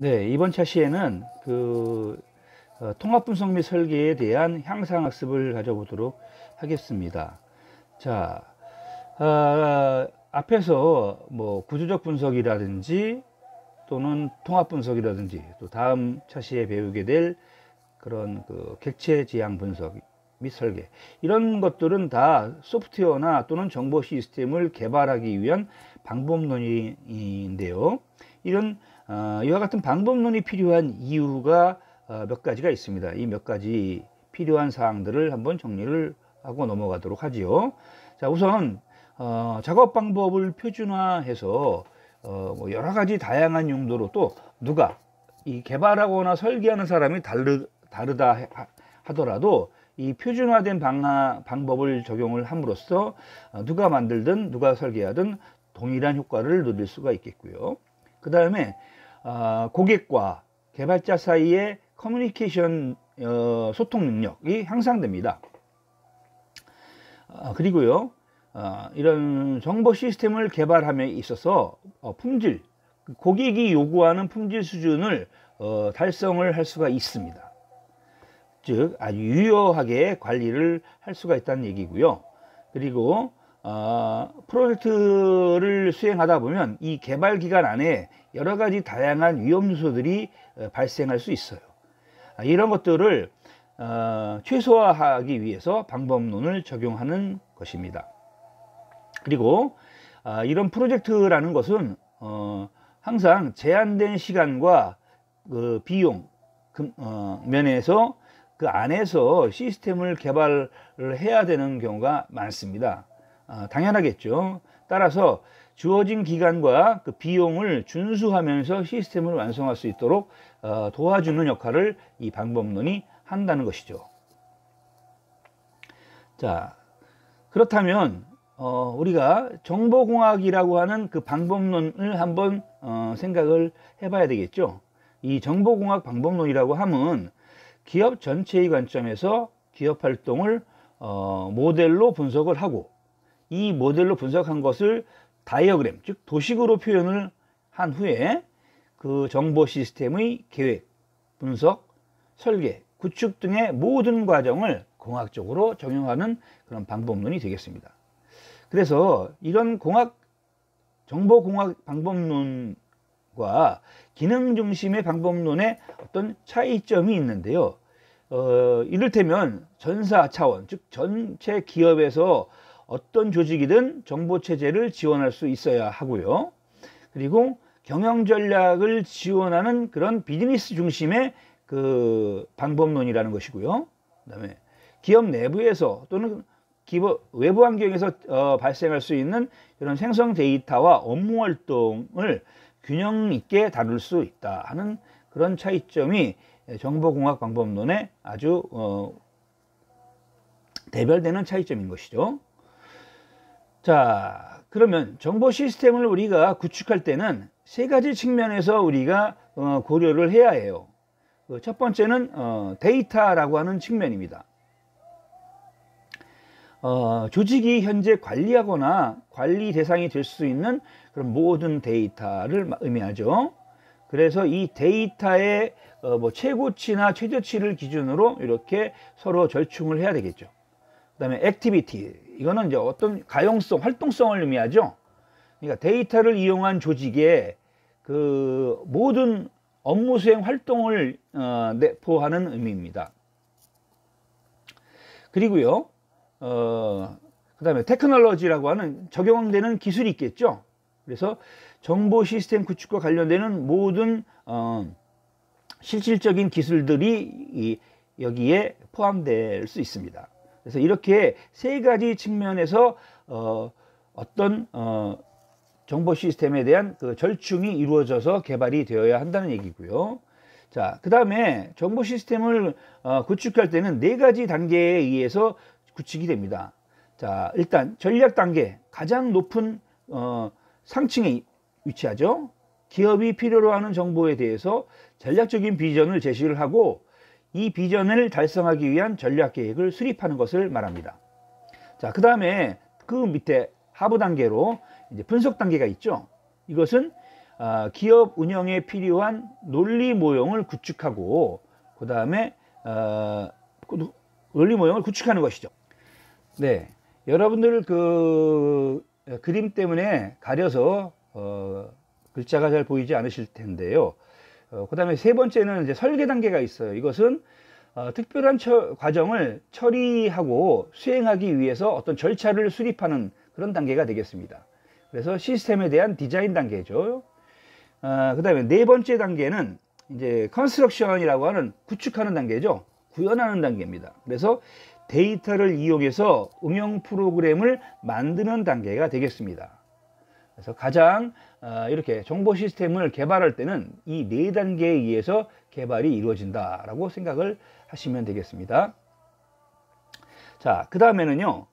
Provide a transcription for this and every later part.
네, 이번 차시에는 통합 분석 및 설계에 대한 향상 학습을 가져보도록 하겠습니다. 자, 앞에서 뭐 구조적 분석이라든지 또는 통합 분석이라든지 또 다음 차시에 배우게 될 그런 객체 지향 분석 및 설계, 이런 것들은 다 소프트웨어나 또는 정보 시스템을 개발하기 위한 방법론인데요. 이와 같은 방법론이 필요한 이유가 몇 가지가 있습니다. 이 몇 가지 필요한 사항들을 한번 정리를 하고 넘어가도록 하지요. 자, 우선 작업 방법을 표준화해서 뭐 여러 가지 다양한 용도로, 또 누가 이 개발하거나 설계하는 사람이 다르다 하더라도 이 표준화된 방법을 적용을 함으로써 누가 만들든 누가 설계하든 동일한 효과를 누릴 수가 있겠고요. 그 다음에 고객과 개발자 사이의 커뮤니케이션 소통 능력이 향상됩니다. 그리고요, 이런 정보 시스템을 개발함에 있어서 품질, 고객이 요구하는 품질 수준을 달성을 할 수가 있습니다. 즉 아주 유효하게 관리를 할 수가 있다는 얘기고요. 그리고 프로젝트를 수행하다 보면 이 개발 기간 안에 여러 가지 다양한 위험 요소들이 발생할 수 있어요. 이런 것들을 최소화하기 위해서 방법론을 적용하는 것입니다. 그리고 이런 프로젝트라는 것은 항상 제한된 시간과 비용 면에서 그 안에서 시스템을 개발을 해야 되는 경우가 많습니다. 당연하겠죠. 따라서 주어진 기간과 그 비용을 준수하면서 시스템을 완성할 수 있도록 도와주는 역할을 이 방법론이 한다는 것이죠. 자, 그렇다면 우리가 정보공학이라고 하는 그 방법론을 한번 생각을 해봐야 되겠죠. 이 정보공학 방법론이라고 하면 기업 전체의 관점에서 기업 활동을 모델로 분석을 하고, 이 모델로 분석한 것을 다이어그램, 즉 도식으로 표현을 한 후에 그 정보 시스템의 계획, 분석, 설계, 구축 등의 모든 과정을 공학적으로 적용하는 그런 방법론이 되겠습니다. 그래서 이런 정보공학 방법론과 기능 중심의 방법론의 어떤 차이점이 있는데요. 이를테면 전사 차원, 즉 전체 기업에서 어떤 조직이든 정보체제를 지원할 수 있어야 하고요. 그리고 경영 전략을 지원하는 그런 비즈니스 중심의 그 방법론이라는 것이고요. 그다음에 기업 내부에서 또는 기업 외부 환경에서 발생할 수 있는 이런 생성 데이터와 업무 활동을 균형 있게 다룰 수 있다 하는 그런 차이점이 정보공학 방법론의 아주 대별되는 차이점인 것이죠. 자, 그러면 정보 시스템을 우리가 구축할 때는 세 가지 측면에서 우리가 고려를 해야 해요. 첫 번째는 데이터라고 하는 측면입니다. 조직이 현재 관리하거나 관리 대상이 될 수 있는 그런 모든 데이터를 의미하죠. 그래서 이 데이터의 뭐 최고치나 최저치를 기준으로 이렇게 서로 절충을 해야 되겠죠. 그 다음에 액티비티, 이거는 이제 어떤 가용성, 활동성을 의미하죠. 그러니까 데이터를 이용한 조직의 그 모든 업무 수행 활동을 내포하는 의미입니다. 그리고요, 그 다음에 테크놀로지라고 하는 적용되는 기술이 있겠죠. 그래서 정보 시스템 구축과 관련되는 모든 실질적인 기술들이 여기에 포함될 수 있습니다. 그래서 이렇게 세 가지 측면에서 어떤 정보 시스템에 대한 그 절충이 이루어져서 개발이 되어야 한다는 얘기고요. 자, 그 다음에 정보 시스템을 구축할 때는 네 가지 단계에 의해서 구축이 됩니다. 자, 일단 전략 단계, 가장 높은 상층에 위치하죠. 기업이 필요로 하는 정보에 대해서 전략적인 비전을 제시를 하고 이 비전을 달성하기 위한 전략 계획을 수립하는 것을 말합니다. 자, 그 다음에 그 밑에 하부 단계로 이제 분석 단계가 있죠. 이것은 기업 운영에 필요한 논리 모형을 구축하고 그 다음에 논리 모형을 구축하는 것이죠. 네, 여러분들 그 그림 때문에 가려서 글자가 잘 보이지 않으실 텐데요. 그 다음에 세 번째는 이제 설계 단계가 있어요. 이것은 특별한 과정을 처리하고 수행하기 위해서 어떤 절차를 수립하는 그런 단계가 되겠습니다. 그래서 시스템에 대한 디자인 단계죠. 그 다음에 네 번째 단계는 이제 컨스트럭션이라고 하는 구축하는 단계죠. 구현하는 단계입니다. 그래서 데이터를 이용해서 응용 프로그램을 만드는 단계가 되겠습니다. 그래서 가장 이렇게 정보 시스템을 개발할 때는 이 네 단계에 의해서 개발이 이루어진다라고 생각을 하시면 되겠습니다. 자, 그 다음에는요,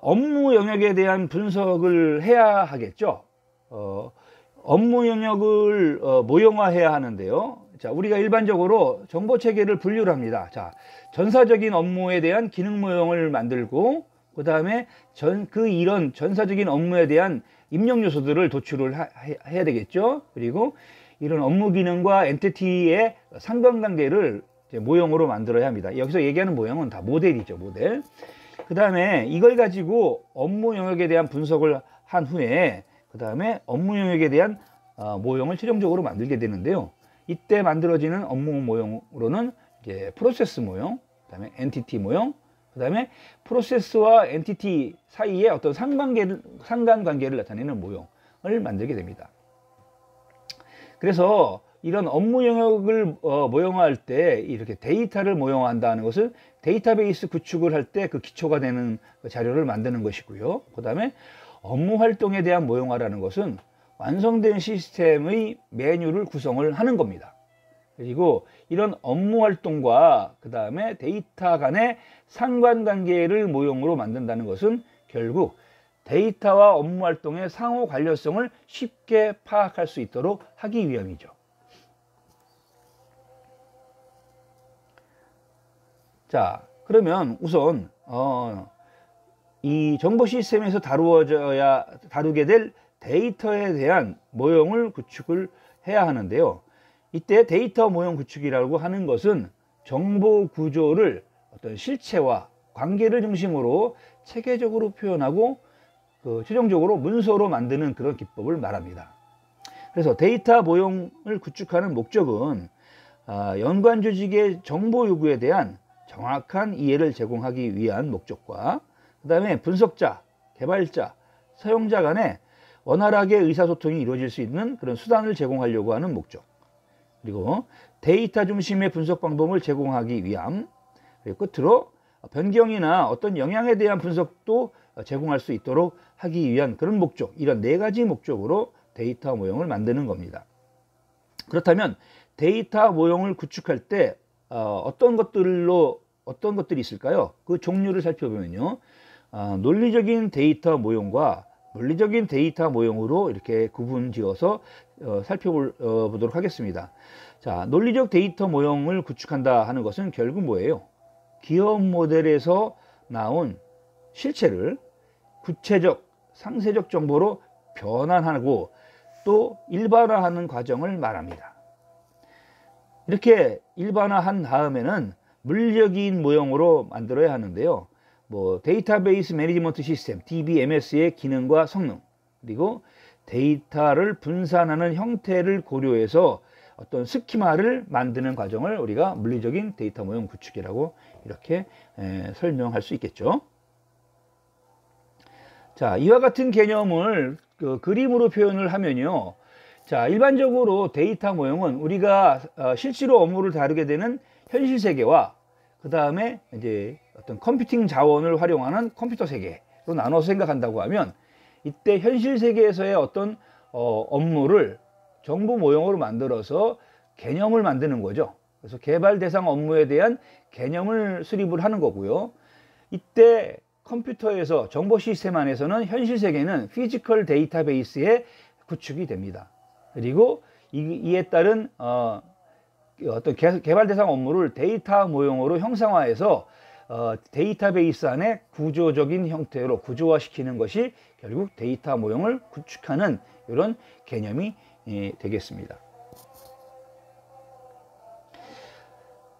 업무 영역에 대한 분석을 해야 하겠죠. 업무 영역을 모형화해야 하는데요. 자, 우리가 일반적으로 정보 체계를 분류를 합니다. 자, 전사적인 업무에 대한 기능 모형을 만들고 그 다음에 이런 전사적인 업무에 대한 입력 요소들을 도출을 해야 되겠죠. 그리고 이런 업무 기능과 엔티티의 상관관계를 모형으로 만들어야 합니다. 여기서 얘기하는 모형은 다 모델이죠, 모델. 그 다음에 이걸 가지고 업무 영역에 대한 분석을 한 후에 그 다음에 업무 영역에 대한 모형을 최종적으로 만들게 되는데요. 이때 만들어지는 업무 모형으로는 이제 프로세스 모형, 그 다음에 엔티티 모형, 그 다음에 프로세스와 엔티티 사이에 어떤 상관관계를 나타내는 모형을 만들게 됩니다. 그래서 이런 업무 영역을 모형화할 때 이렇게 데이터를 모형화한다는 것은 데이터베이스 구축을 할 때 그 기초가 되는 자료를 만드는 것이고요. 그 다음에 업무 활동에 대한 모형화라는 것은 완성된 시스템의 메뉴를 구성을 하는 겁니다. 그리고 이런 업무 활동과 그 다음에 데이터 간의 상관관계를 모형으로 만든다는 것은 결국 데이터와 업무 활동의 상호 관련성을 쉽게 파악할 수 있도록 하기 위함이죠. 자, 그러면 우선 이 정보 시스템에서 다루게 될 데이터에 대한 모형을 구축을 해야 하는데요. 이때 데이터 모형 구축이라고 하는 것은 정보 구조를 어떤 실체와 관계를 중심으로 체계적으로 표현하고 최종적으로 문서로 만드는 그런 기법을 말합니다. 그래서 데이터 모형을 구축하는 목적은 연관 조직의 정보 요구에 대한 정확한 이해를 제공하기 위한 목적과 그 다음에 분석자, 개발자, 사용자 간에 원활하게 의사소통이 이루어질 수 있는 그런 수단을 제공하려고 하는 목적, 그리고 데이터 중심의 분석 방법을 제공하기 위함, 그리고 끝으로 변경이나 어떤 영향에 대한 분석도 제공할 수 있도록 하기 위한 그런 목적, 이런 네 가지 목적으로 데이터 모형을 만드는 겁니다. 그렇다면 데이터 모형을 구축할 때 어떤 것들이 있을까요? 그 종류를 살펴보면요, 논리적인 데이터 모형과 물리적인 데이터 모형으로 이렇게 구분지어서 살펴보도록 하겠습니다. 자, 논리적 데이터 모형을 구축한다 하는 것은 결국 뭐예요? 기업 모델에서 나온 실체를 구체적, 상세적 정보로 변환하고 또 일반화하는 과정을 말합니다. 이렇게 일반화한 다음에는 물리적인 모형으로 만들어야 하는데요. 데이터베이스 매니지먼트 시스템 DBMS의 기능과 성능, 그리고 데이터를 분산하는 형태를 고려해서 어떤 스키마를 만드는 과정을 우리가 물리적인 데이터 모형 구축이라고 이렇게 설명할 수 있겠죠. 자, 이와 같은 개념을 그림으로 표현을 하면요. 자, 일반적으로 데이터 모형은 우리가 실제로 업무를 다루게 되는 현실 세계와 그 다음에 이제 어떤 컴퓨팅 자원을 활용하는 컴퓨터 세계로 나눠서 생각한다고 하면, 이때 현실 세계에서의 어떤 업무를 정보 모형으로 만들어서 개념을 만드는 거죠. 그래서 개발 대상 업무에 대한 개념을 수립을 하는 거고요. 이때 컴퓨터에서 정보 시스템 안에서는 현실 세계는 피지컬 데이터베이스의 구축이 됩니다. 그리고 이에 따른 어떤 개발 대상 업무를 데이터 모형으로 형상화해서 데이터베이스 안에 구조적인 형태로 구조화시키는 것이 결국 데이터 모형을 구축하는 이런 개념이 되겠습니다.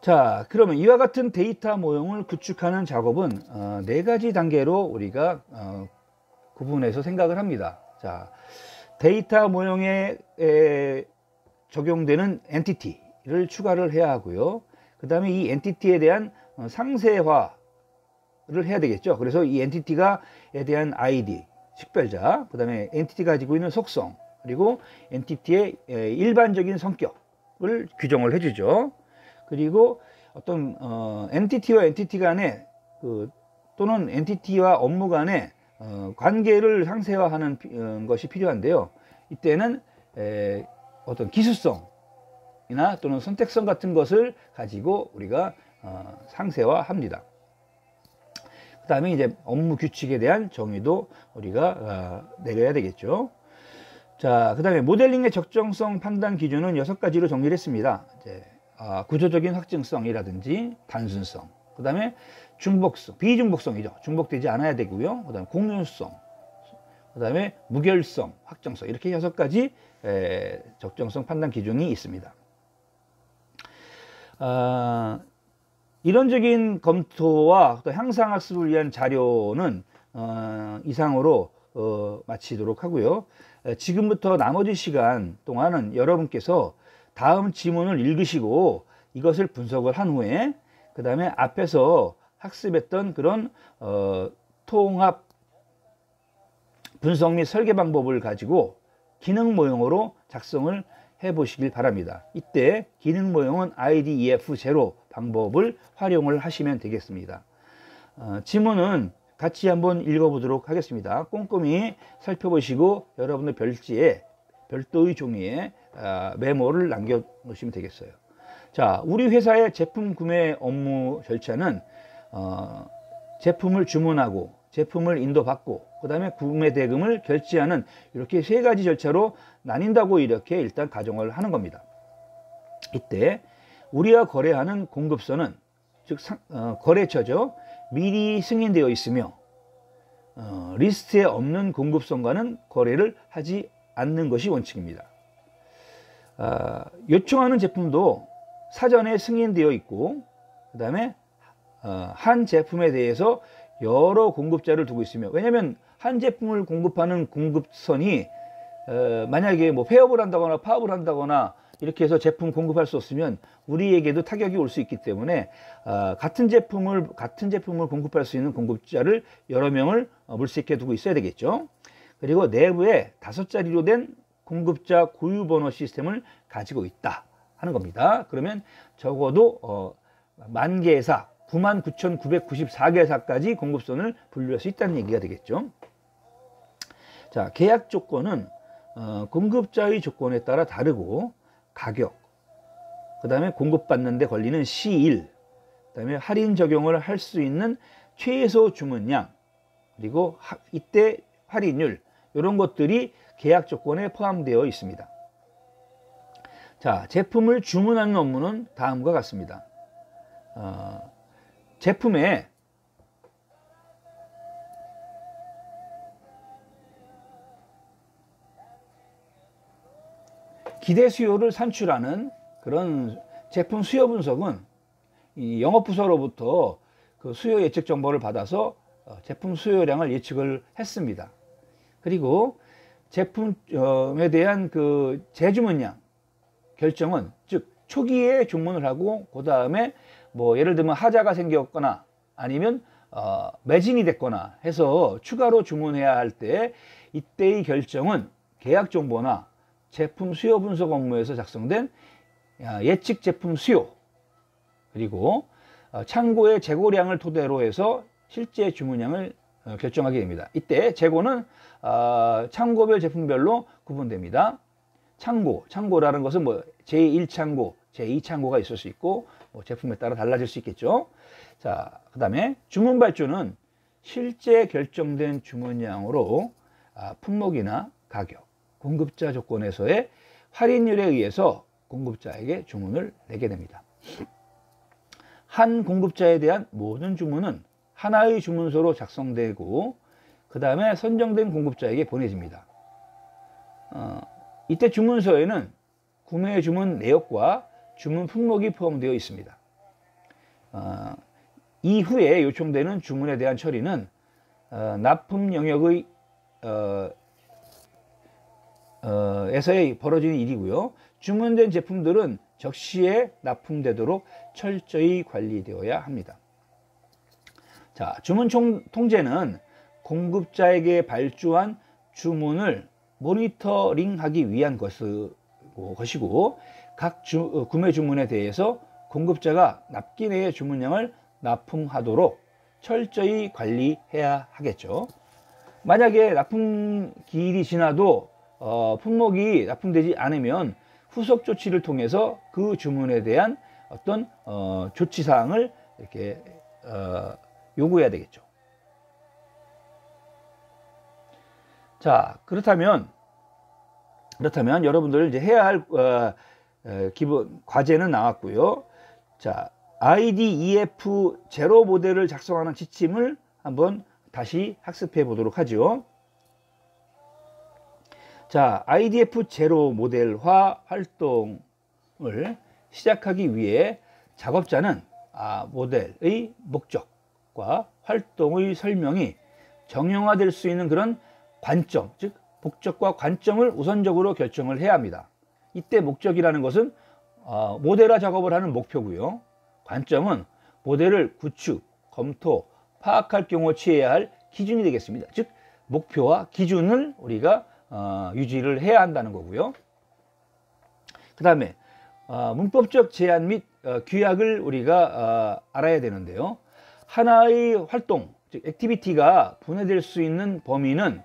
자, 그러면 이와 같은 데이터 모형을 구축하는 작업은 네 가지 단계로 우리가 구분해서 생각을 합니다. 자, 데이터 모형에 적용되는 엔티티를 추가를 해야 하고요. 그 다음에 이 엔티티에 대한 상세화를 해야 되겠죠. 그래서 이 엔티티가에 대한 아이디, 식별자, 그 다음에 엔티티가 가지고 있는 속성, 그리고 엔티티의 일반적인 성격을 규정을 해주죠. 그리고 어떤 엔티티와 엔티티 간에 또는 엔티티와 업무 간에 관계를 상세화하는 것이 필요한데요. 이때는 어떤 기술성이나 또는 선택성 같은 것을 가지고 우리가 상세화합니다. 그 다음에 이제 업무 규칙에 대한 정의도 우리가 내려야 되겠죠. 자, 그 다음에 모델링의 적정성 판단 기준은 6가지로 정리를 했습니다. 이제 구조적인 확증성이라든지 단순성, 그 다음에 중복성, 비중복성이죠. 중복되지 않아야 되고요. 그 다음에 공유성, 그 다음에 무결성, 확정성, 이렇게 6가지 적정성 판단 기준이 있습니다. 이론적인 검토와 또 향상학습을 위한 자료는 이상으로 마치도록 하고요. 지금부터 나머지 시간 동안은 여러분께서 다음 지문을 읽으시고 이것을 분석을 한 후에 그 다음에 앞에서 학습했던 그런 통합 분석 및 설계 방법을 가지고 기능 모형으로 작성을 해 보시길 바랍니다. 이때 기능 모형은 IDEF0 방법을 활용을 하시면 되겠습니다. 지문은 같이 한번 읽어보도록 하겠습니다. 꼼꼼히 살펴보시고 여러분의 별지에 별도의 종이에 메모를 남겨 놓으시면 되겠어요. 자, 우리 회사의 제품 구매 업무 절차는 제품을 주문하고 제품을 인도받고 그 다음에 구매 대금을 결제하는 이렇게 3가지 절차로 나뉜다고 이렇게 일단 가정을 하는 겁니다. 이때 우리와 거래하는 공급선은 즉 거래처죠. 미리 승인되어 있으며 리스트에 없는 공급선과는 거래를 하지 않는 것이 원칙입니다. 요청하는 제품도 사전에 승인되어 있고 그 다음에 한 제품에 대해서 여러 공급자를 두고 있으며, 왜냐하면 한 제품을 공급하는 공급선이 만약에 뭐 폐업을 한다거나 파업을 한다거나 이렇게 해서 제품 공급할 수 없으면 우리에게도 타격이 올 수 있기 때문에 같은 제품을 공급할 수 있는 공급자를 여러 명을 물수 있게 두고 있어야 되겠죠. 그리고 내부에 5자리로 된 공급자 고유번호 시스템을 가지고 있다 하는 겁니다. 그러면 적어도 10,000개사 99,994개사까지 공급선을 분류할 수 있다는 얘기가 되겠죠. 자, 계약 조건은 공급자의 조건에 따라 다르고 가격, 그 다음에 공급받는 데 걸리는 시일, 그 다음에 할인 적용을 할 수 있는 최소 주문량, 그리고 이때 할인율, 이런 것들이 계약 조건에 포함되어 있습니다. 자, 제품을 주문하는 업무는 다음과 같습니다. 제품에 기대 수요를 산출하는 그런 제품 수요 분석은 이 영업부서로부터 그 수요 예측 정보를 받아서 제품 수요량을 예측을 했습니다. 그리고 제품에 대한 그 재주문량 결정은, 즉 초기에 주문을 하고 그 다음에 뭐 예를 들면 하자가 생겼거나 아니면 매진이 됐거나 해서 추가로 주문해야 할 때 이때의 결정은 계약 정보나 제품 수요 분석 업무에서 작성된 예측 제품 수요, 그리고 창고의 재고량을 토대로 해서 실제 주문량을 결정하게 됩니다. 이때 재고는 창고별 제품별로 구분됩니다. 창고라는 것은 뭐 제1창고, 제2창고가 있을 수 있고 뭐 제품에 따라 달라질 수 있겠죠. 자, 그 다음에 주문 발주는 실제 결정된 주문량으로 품목이나 가격, 공급자 조건에서의 할인율에 의해서 공급자에게 주문을 내게 됩니다. 한 공급자에 대한 모든 주문은 하나의 주문서로 작성되고 그 다음에 선정된 공급자에게 보내집니다. 이때 주문서에는 구매 주문 내역과 주문 품목이 포함되어 있습니다. 이후에 요청되는 주문에 대한 처리는 납품 영역의 에서의 벌어지는 일이고요. 주문된 제품들은 적시에 납품되도록 철저히 관리되어야 합니다. 자, 주문 통제는 공급자에게 발주한 주문을 모니터링하기 위한 것이고 각 구매 주문에 대해서 공급자가 납기 내의 주문량을 납품하도록 철저히 관리해야 하겠죠. 만약에 납품 기일이 지나도 품목이 납품되지 않으면 후속 조치를 통해서 그 주문에 대한 어떤 조치사항을 이렇게 요구해야 되겠죠. 자, 그렇다면 여러분들 이제 해야 할 기본 과제는 나왔고요. 자, IDEF 제로 모델을 작성하는 지침을 한번 다시 학습해 보도록 하죠. 자, IDF 제로 모델화 활동을 시작하기 위해 작업자는 모델의 목적과 활동의 설명이 정형화될 수 있는 그런 관점, 즉 목적과 관점을 우선적으로 결정을 해야 합니다. 이때 목적이라는 것은 모델화 작업을 하는 목표고요. 관점은 모델을 구축, 검토, 파악할 경우 취해야 할 기준이 되겠습니다. 즉 목표와 기준을 우리가 유지를 해야 한다는 거고요. 그 다음에 문법적 제한 및 규약을 우리가 알아야 되는데요. 하나의 활동, 즉 액티비티가 분해될 수 있는 범위는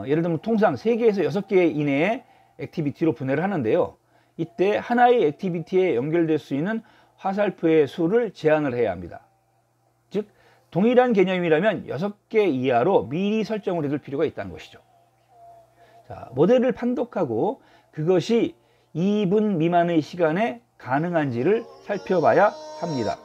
예를 들면 통상 3개에서 6개 이내의 액티비티로 분해를 하는데요. 이때 하나의 액티비티에 연결될 수 있는 화살표의 수를 제한을 해야 합니다. 즉 동일한 개념이라면 6개 이하로 미리 설정을 해둘 필요가 있다는 것이죠. 자, 모델을 판독하고 그것이 2분 미만의 시간에 가능한지를 살펴봐야 합니다.